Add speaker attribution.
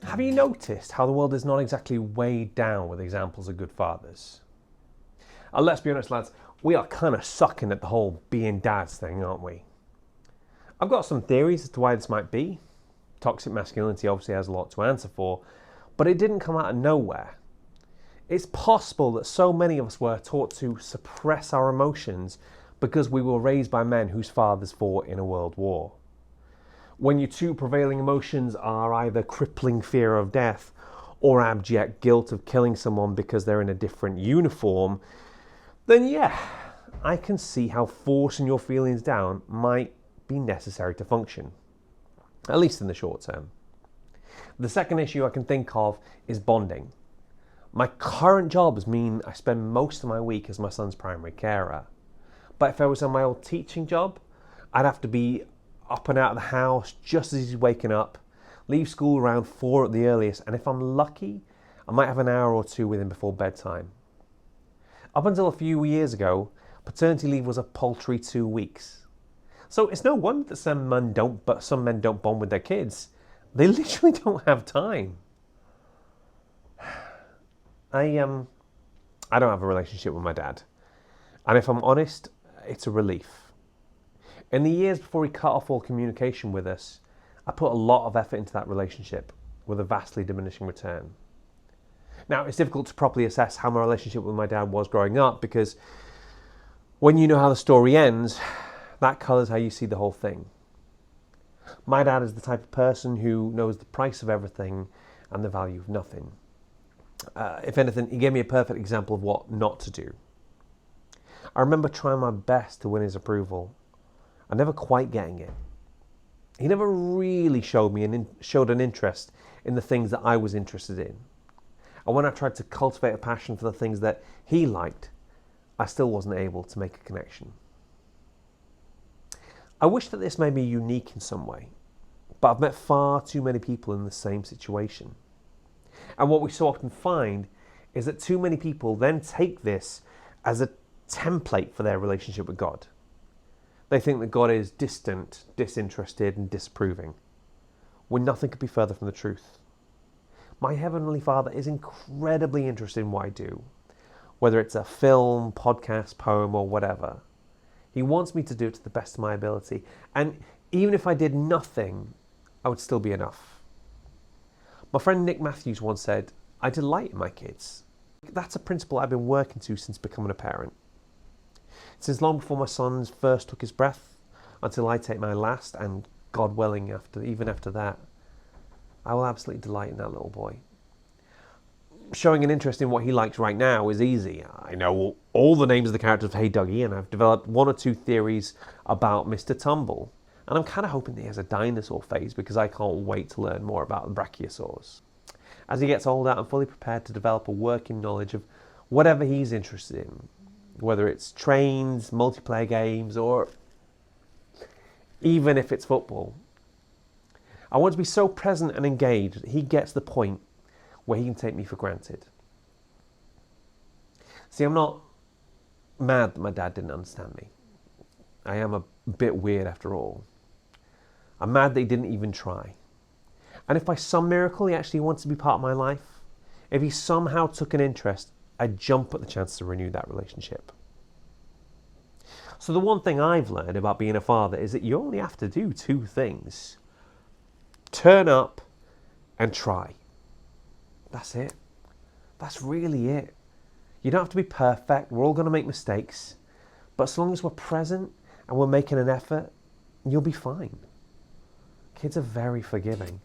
Speaker 1: Have you noticed how the world is not exactly weighed down with examples of good fathers? Let's be honest, lads, we are kind of sucking at the whole being dads thing, aren't we? I've got some theories as to why this might be. Toxic masculinity obviously has a lot to answer for, but it didn't come out of nowhere. It's possible that so many of us were taught to suppress our emotions because we were raised by men whose fathers fought in a world war. When your two prevailing emotions are either crippling fear of death or abject guilt of killing someone because they're in a different uniform, then yeah, I can see how forcing your feelings down might be necessary to function, at least in the short term. The second issue I can think of is bonding. My current jobs mean I spend most of my week as my son's primary carer. But if I was on my old teaching job, I'd have to be up and out of the house just as he's waking up, leave school around 4 at the earliest, and if I'm lucky, I might have an hour or two with him before bedtime. Up until a few years ago, paternity leave was a paltry 2 weeks. So it's no wonder that some men don't bond with their kids. They literally don't have time. I don't have a relationship with my dad. And if I'm honest, it's a relief. In the years before he cut off all communication with us, I put a lot of effort into that relationship with a vastly diminishing return. Now, it's difficult to properly assess how my relationship with my dad was growing up because when you know how the story ends, that colours how you see the whole thing. My dad is the type of person who knows the price of everything and the value of nothing. If anything, he gave me a perfect example of what not to do. I remember trying my best to win his approval and never quite getting it. He never really showed an interest in the things that I was interested in. And when I tried to cultivate a passion for the things that he liked, I still wasn't able to make a connection. I wish that this made me unique in some way, but I've met far too many people in the same situation. And what we so often find is that too many people then take this as a template for their relationship with God. They think that God is distant, disinterested, and disapproving, when nothing could be further from the truth. My Heavenly Father is incredibly interested in what I do, whether it's a film, podcast, poem, or whatever. He wants me to do it to the best of my ability, and even if I did nothing, I would still be enough. My friend Nick Matthews once said, "I delight in my kids." That's a principle I've been working to since becoming a parent. Since long before my son first took his breath, until I take my last, and God willing, even after that, I will absolutely delight in that little boy. Showing an interest in what he likes right now is easy. I know all the names of the characters of Hey Dougie, and I've developed 1 or 2 theories about Mr. Tumble. And I'm kind of hoping that he has a dinosaur phase because I can't wait to learn more about the brachiosaurs. As he gets older, I'm fully prepared to develop a working knowledge of whatever he's interested in, whether it's trains, multiplayer games, or even if it's football. I want to be so present and engaged that he gets the point where he can take me for granted. See, I'm not mad that my dad didn't understand me. I am a bit weird after all. I'm mad that he didn't even try. And if by some miracle he actually wants to be part of my life, if he somehow took an interest, I'd jump at the chance to renew that relationship. So the one thing I've learned about being a father is that you only have to do 2 things. Turn up and try. That's it. That's really it. You don't have to be perfect. We're all going to make mistakes. But as long as we're present and we're making an effort, you'll be fine. Kids are very forgiving.